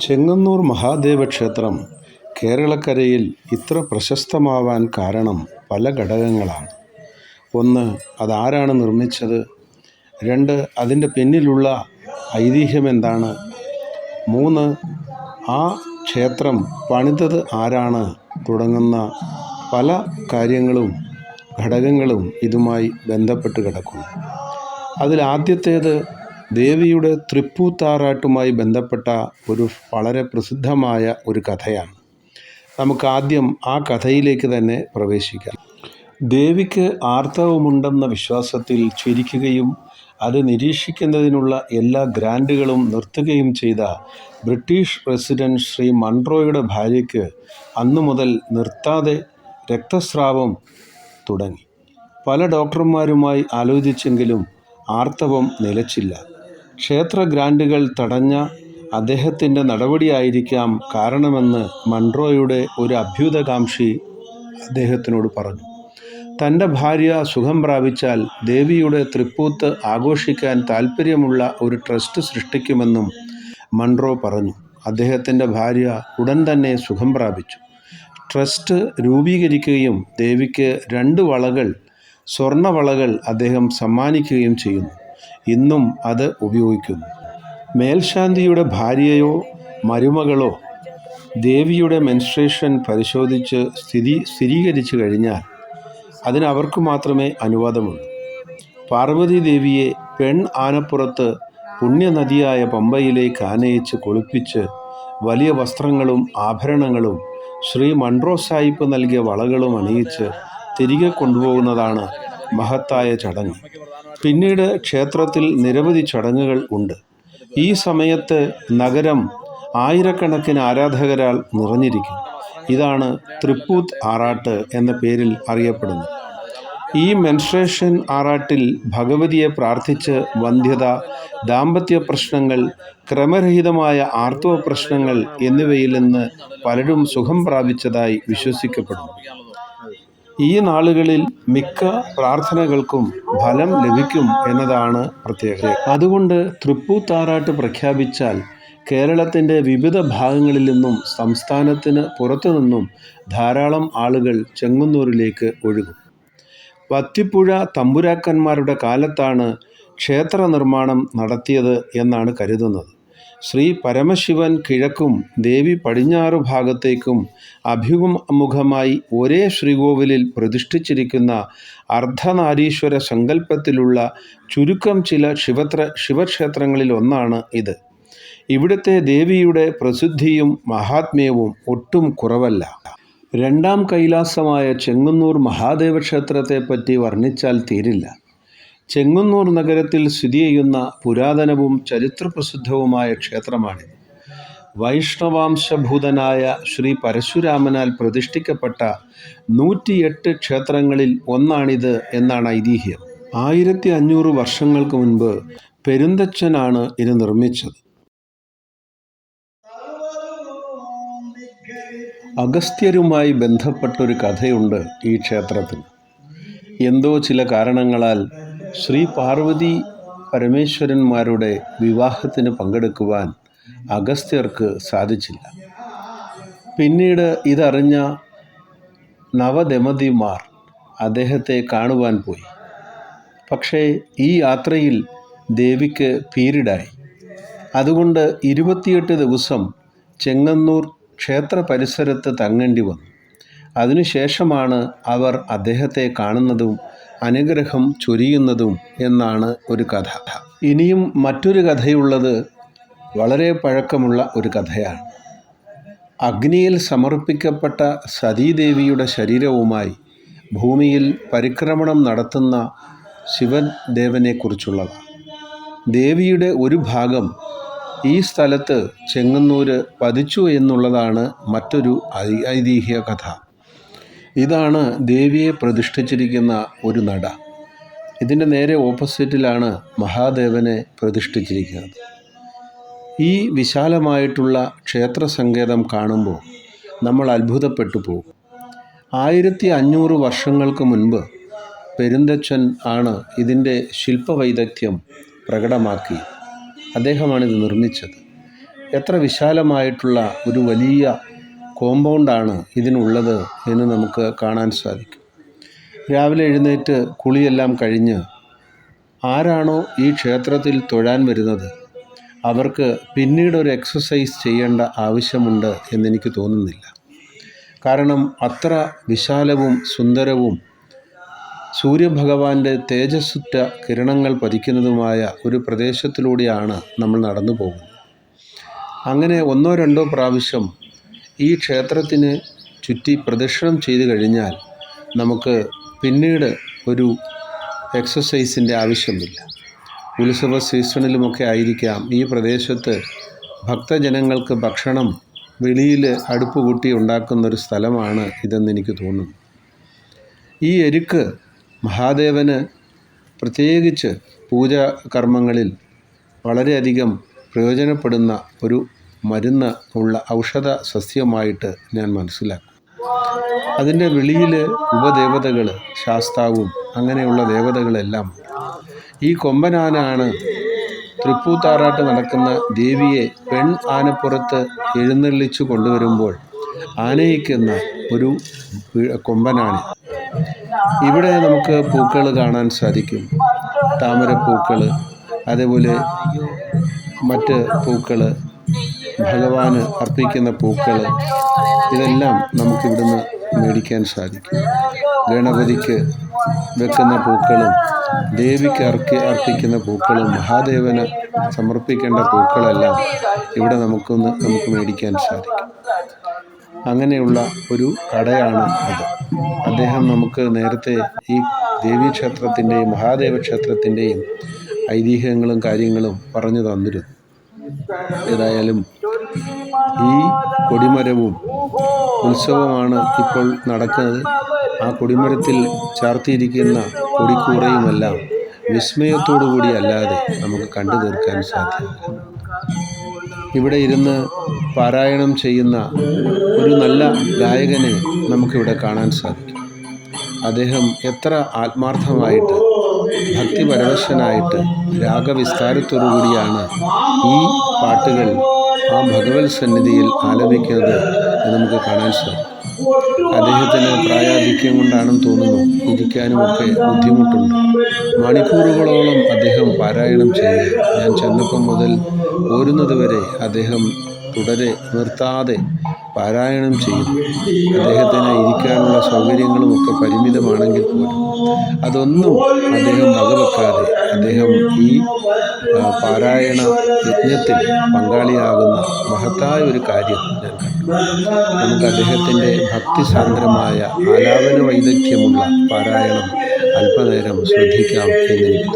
ചെങ്ങന്നൂർ മഹാദേവ ക്ഷേത്രം കേരളക്കരയിൽ ഇത്ര പ്രശസ്തമാവാൻ കാരണം പല ഘടകങ്ങളാണ്. ഒന്ന്, അതാരാണ് നിർമ്മിച്ചത്. രണ്ട്, അതിൻ്റെ പിന്നിലുള്ള ഐതിഹ്യമെന്താണ്. മൂന്ന്, ആ ക്ഷേത്രം പണിതത് ആരാണ് തുടങ്ങുന്ന പല കാര്യങ്ങളും ഘടകങ്ങളും ഇതുമായി ബന്ധപ്പെട്ട് കിടക്കുന്നു. അതിലാദ്യത്തേത് ദേവിയുടെ തൃപ്പൂത്താറാട്ടുമായി ബന്ധപ്പെട്ട ഒരു വളരെ പ്രസിദ്ധമായ ഒരു കഥയാണ്. നമുക്കാദ്യം ആ കഥയിലേക്ക് തന്നെ പ്രവേശിക്കാം. ദേവിക്ക് ആർത്തവമുണ്ടെന്ന വിശ്വാസത്തിൽ ചിരിക്കുകയും അത് നിരീക്ഷിക്കുന്നതിനുള്ള എല്ലാ ഗ്രാൻറ്റുകളും നിർത്തുകയും ചെയ്ത ബ്രിട്ടീഷ് റെസിഡൻറ്റ് ശ്രീ മൺട്രോയുടെ ഭാര്യയ്ക്ക് അന്നു മുതൽ നിർത്താതെ രക്തസ്രാവം തുടങ്ങി. പല ഡോക്ടർമാരുമായി ആലോചിച്ചെങ്കിലും ആർത്തവം നിലച്ചില്ല. ക്ഷേത്ര ഗ്രാൻറ്റുകൾ തടഞ്ഞ അദ്ദേഹത്തിൻ്റെ നടപടിയായിരിക്കാം കാരണമെന്ന് മൺട്രോയുടെ ഒരു അഭ്യുതകാംക്ഷി അദ്ദേഹത്തിനോട് പറഞ്ഞു. തൻ്റെ ഭാര്യ സുഖം പ്രാപിച്ചാൽ ദേവിയുടെ തൃപ്പൂത്ത് ആഘോഷിക്കാൻ താൽപ്പര്യമുള്ള ഒരു ട്രസ്റ്റ് സൃഷ്ടിക്കുമെന്നും മൺട്രോ പറഞ്ഞു. അദ്ദേഹത്തിൻ്റെ ഭാര്യ ഉടൻ തന്നെ സുഖം പ്രാപിച്ചു. ട്രസ്റ്റ് രൂപീകരിക്കുകയും ദേവിക്ക് 2 വളകൾ, സ്വർണ്ണവളകൾ അദ്ദേഹം സമ്മാനിക്കുകയും ചെയ്യുന്നു. ഇന്നും അത് ഉപയോഗിക്കുന്നു. മേൽശാന്തിയുടെ ഭാര്യയോ മരുമകളോ ദേവിയുടെ മെൻസ്ട്രേഷൻ പരിശോധിച്ച് സ്ഥിരീകരിച്ചു കഴിഞ്ഞാൽ അതിന് അവർക്ക് മാത്രമേ അനുവാദമുള്ളൂ. പാർവതി ദേവിയെ പെൺ ആനപ്പുറത്ത് പുണ്യനദിയായ പമ്പയിലേക്ക് ആനയിച്ച് കുളിപ്പിച്ച് വലിയ വസ്ത്രങ്ങളും ആഭരണങ്ങളും ശ്രീ മൺട്രോ സാഹിബ് നൽകിയ വളകളും അണിയിച്ച് തിരികെ കൊണ്ടുപോകുന്നതാണ് മഹത്തായ ചടങ്ങ്. പിന്നീട് ക്ഷേത്രത്തിൽ നിരവധി ചടങ്ങുകൾ ഉണ്ട്. ഈ സമയത്ത് നഗരം ആയിരക്കണക്കിന് ആരാധകരാൽ നിറഞ്ഞിരിക്കും. ഇതാണ് തൃപ്പൂത്ത് ആറാട്ട് എന്ന പേരിൽ അറിയപ്പെടുന്നത്. ഈ മെൻസ്ട്രേഷൻ ആറാട്ടിൽ ഭഗവതിയെ പ്രാർത്ഥിച്ച് വന്ധ്യത, ദാമ്പത്യ പ്രശ്നങ്ങൾ, ക്രമരഹിതമായ ആർത്തവ പ്രശ്നങ്ങൾ എന്നിവയിൽ നിന്ന് പലരും സുഖം പ്രാപിച്ചതായി വിശ്വസിക്കപ്പെടുന്നു. ഈ നാളുകളിൽ മിക്ക പ്രാർത്ഥനകൾക്കും ഫലം ലഭിക്കും എന്നതാണ് പ്രത്യേകത. അതുകൊണ്ട് തൃപ്പൂത്താറാട്ട് പ്രഖ്യാപിച്ചാൽ കേരളത്തിൻ്റെ വിവിധ ഭാഗങ്ങളിൽ നിന്നും സംസ്ഥാനത്തിന് പുറത്തു നിന്നും ധാരാളം ആളുകൾ ചെങ്ങന്നൂരിലേക്ക് ഒഴുകും. വത്തിപ്പുഴ തമ്പുരാക്കന്മാരുടെ കാലത്താണ് ക്ഷേത്ര നിർമ്മാണം നടത്തിയത് എന്നാണ് കരുതുന്നത്. ശ്രീ പരമശിവൻ കിഴക്കും ദേവി പടിഞ്ഞാറു ഭാഗത്തേക്കും അഭിമുഖമായി ഒരേ ശ്രീകോവിലിൽ പ്രതിഷ്ഠിച്ചിരിക്കുന്ന അർദ്ധനാരീശ്വര സങ്കല്പത്തിലുള്ള ചുരുക്കം ചില ശിവക്ഷേത്രങ്ങളിൽ ഒന്നാണ് ഇത്. ഇവിടുത്തെ ദേവിയുടെ പ്രസിദ്ധിയും മഹാത്മ്യവും ഒട്ടും കുറവല്ല. 2ാം കൈലാസമായ ചെങ്ങന്നൂർ മഹാദേവ ക്ഷേത്രത്തെപ്പറ്റി വർണ്ണിച്ചാൽ തീരില്ല. ചെങ്ങന്നൂർ നഗരത്തിൽ സ്ഥിതി ചെയ്യുന്ന പുരാതനവും ചരിത്രപ്രസിദ്ധവുമായ ക്ഷേത്രമാണിത്. വൈഷ്ണവാംശഭൂതനായ ശ്രീ പരശുരാമനാൽ പ്രതിഷ്ഠിക്കപ്പെട്ട 108 ക്ഷേത്രങ്ങളിൽ ഒന്നാണിത് എന്നാണ് ഐതിഹ്യം. 1500 വർഷങ്ങൾക്ക് മുൻപ് പെരുന്തച്ഛനാണ് ഇത് നിർമ്മിച്ചത്. അഗസ്ത്യരുമായി ബന്ധപ്പെട്ടൊരു കഥയുണ്ട് ഈ ക്ഷേത്രത്തിന്. എന്തോ ചില കാരണങ്ങളാൽ ശ്രീ പാർവതി പരമേശ്വരന്മാരുടെ വിവാഹത്തിന് പങ്കെടുക്കുവാൻ അഗസ്ത്യർക്ക് സാധിച്ചില്ല. പിന്നീട് ഇതറിഞ്ഞ നവദമ്പതിമാർ അദ്ദേഹത്തെ കാണുവാൻ പോയി. പക്ഷേ ഈ യാത്രയിൽ ദേവിക്ക് പീരിയഡായി. അതുകൊണ്ട് 28 ദിവസം ചെങ്ങന്നൂർ ക്ഷേത്ര പരിസരത്ത് തങ്ങേണ്ടി വന്നു. അതിനുശേഷമാണ് അവർ അദ്ദേഹത്തെ കാണുന്നതും അനുഗ്രഹം ചൊരിയുന്നതും എന്നാണ് ഒരു കഥ. ഇനിയും മറ്റൊരു കഥയുള്ളത് വളരെ പഴക്കമുള്ള ഒരു കഥയാണ്. അഗ്നിയിൽ സമർപ്പിക്കപ്പെട്ട സതീദേവിയുടെ ശരീരവുമായി ഭൂമിയിൽ പരിക്രമണം നടത്തുന്ന ശിവദേവനെക്കുറിച്ചുള്ളതാണ്. ദേവിയുടെ ഒരു ഭാഗം ഈ സ്ഥലത്ത് ചെങ്ങന്നൂര് പതിച്ചു എന്നുള്ളതാണ് മറ്റൊരു ഐതിഹ്യ കഥ. ഇതാണ് ദേവിയെ പ്രതിഷ്ഠിച്ചിരിക്കുന്ന ഒരു നട. ഇതിൻ്റെ നേരെ ഓപ്പോസിറ്റിലാണ് മഹാദേവനെ പ്രതിഷ്ഠിച്ചിരിക്കുന്നത്. ഈ വിശാലമായിട്ടുള്ള ക്ഷേത്ര സങ്കേതം കാണുമ്പോൾ നമ്മൾ അത്ഭുതപ്പെട്ടു പോകും. 1500 വർഷങ്ങൾക്ക് മുൻപ് പെരുന്തച്ഛൻ ആണ് ഇതിൻ്റെ ശില്പവൈദഗ്ധ്യം പ്രകടമാക്കി. അദ്ദേഹമാണിത് നിർമ്മിച്ചത്. എത്ര വിശാലമായിട്ടുള്ള ഒരു വലിയ കോമ്പൗണ്ടാണ് ഇതിനുള്ളത് എന്ന് നമുക്ക് കാണാൻ സാധിക്കും. രാവിലെ എഴുന്നേറ്റ് കുളിയെല്ലാം കഴിഞ്ഞ് ആരാണോ ഈ ക്ഷേത്രത്തിൽ തൊഴാൻ വരുന്നത് അവർക്ക് പിന്നീട് ഒരു എക്സസൈസ് ചെയ്യേണ്ട ആവശ്യമുണ്ട് എന്നെനിക്ക് തോന്നുന്നില്ല. കാരണം അത്ര വിശാലവും സുന്ദരവും സൂര്യഭഗവാന്റെ തേജസ്സുറ്റ കിരണങ്ങൾ പതിക്കുന്നതുമായ ഒരു പ്രദേശത്തിലൂടെയാണ് നമ്മൾ നടന്നു പോകുന്നത്. അങ്ങനെ 1-2 പ്രാവശ്യം ഈ ക്ഷേത്രത്തിന് ചുറ്റി പ്രദക്ഷിണം ചെയ്തു കഴിഞ്ഞാൽ നമുക്ക് പിന്നീട് ഒരു എക്സസൈസിൻ്റെ ആവശ്യമില്ല. ഉത്സവ സീസണിലുമൊക്കെ ആയിരിക്കാം ഈ പ്രദേശത്ത് ഭക്തജനങ്ങൾക്ക് ഭക്ഷണം വെളിയിൽ അടുപ്പ് കൂട്ടി ഉണ്ടാക്കുന്നൊരു സ്ഥലമാണ് ഇതെന്ന് എനിക്ക് തോന്നുന്നു. ഈ എരുക്ക് മഹാദേവന് പ്രത്യേകിച്ച് പൂജാ കർമ്മങ്ങളിൽ വളരെയധികം പ്രയോജനപ്പെടുന്ന ഒരു മരുന്ന് ഉള്ള ഔഷധ സസ്യമായിട്ട് ഞാൻ മനസ്സിലാക്കും. അതിൻ്റെ വെളിയിൽ ഉപദേവതകൾ ശാസ്താവും അങ്ങനെയുള്ള ദേവതകളെല്ലാം. ഈ കൊമ്പനാനാണ് തൃപ്പൂത്താറാട്ട് നടക്കുന്ന ദേവിയെ പെൺ ആനപ്പുറത്ത് എഴുന്നള്ളിച്ചു കൊണ്ടുവരുമ്പോൾ ആനയിക്കുന്ന ഒരു കൊമ്പനാണ്. ഇവിടെ നമുക്ക് പൂക്കൾ കാണാൻ സാധിക്കും. താമരപ്പൂക്കൾ, അതേപോലെ മറ്റ് പൂക്കൾ, ഭഗവാന് അർപ്പിക്കുന്ന പൂക്കൾ, ഇതെല്ലാം നമുക്കിവിടുന്ന് മേടിക്കാൻ സാധിക്കും. ഗണപതിക്ക് വെക്കുന്ന പൂക്കളും ദേവിക്ക് അർപ്പിക്കുന്ന പൂക്കളും മഹാദേവന് സമർപ്പിക്കേണ്ട പൂക്കളെല്ലാം ഇവിടെ നമുക്ക് മേടിക്കാൻ സാധിക്കും. അങ്ങനെയുള്ള ഒരു കടയാണ് അത്. അദ്ദേഹം നമുക്ക് നേരത്തെ ഈ ദേവീക്ഷേത്രത്തിൻ്റെയും മഹാദേവ ക്ഷേത്രത്തിൻ്റെയും ഐതിഹ്യങ്ങളും കാര്യങ്ങളും പറഞ്ഞു തന്നിരുന്നു. ഏതായാലും ഈ കൊടിമരവും ഉത്സവമാണ് ഇപ്പോൾ നടക്കുന്നത്. ആ കൊടിമരത്തിൽ ചാർത്തിയിരിക്കുന്ന കൊടിക്കൂറയുമെല്ലാം വിസ്മയത്തോടു കൂടി അല്ലാതെ നമുക്ക് കണ്ടു തീർക്കാൻ സാധ്യമല്ല. ഇവിടെ ഇരുന്ന് പാരായണം ചെയ്യുന്ന ഒരു നല്ല ഗായകനെ നമുക്കിവിടെ കാണാൻ സാധിക്കും. അദ്ദേഹം എത്ര ആത്മാർത്ഥമായിട്ട് ഭക്തിപരവശനായിട്ട് രാഗവിസ്താരത്തോടു കൂടിയാണ് ഈ പാട്ടുകൾ ആ ഭഗവത് സന്നിധിയിൽ ആലപിക്കുന്നത് എന്ന് നമുക്ക് കാണാൻ സാധിക്കും. അദ്ദേഹത്തിന് പ്രായാധിക്യം കൊണ്ടാണെന്ന് തോന്നുന്നു, ഇരിക്കാനുമൊക്കെ ബുദ്ധിമുട്ടുണ്ട്. മണിക്കൂറുകളോളം അദ്ദേഹം പാരായണം ചെയ്തു. ഞാൻ ചെന്നപ്പം മുതൽ പോരുന്നത് വരെ അദ്ദേഹം തുടരെ നിർത്താതെ പാരായണം ചെയ്യുന്നു. അദ്ദേഹത്തിന് ഇരിക്കാനുള്ള സൗകര്യങ്ങളും ഒക്കെ പരിമിതമാണെങ്കിൽ പോലും അതൊന്നും അദ്ദേഹം വകവെക്കാതെ അദ്ദേഹം ഈ പാരായണ യജ്ഞത്തിൽ പങ്കാളിയാകുന്ന മഹത്തായ ഒരു കാര്യം ഞാൻ കണ്ടു. നമുക്ക് അദ്ദേഹത്തിൻ്റെ ഭക്തിസാന്ദ്രമായ ആലാപന വൈദഗ്ധ്യമുള്ള പാരായണം അല്പനേരം ശ്രദ്ധിക്കാം എന്നെനിക്ക്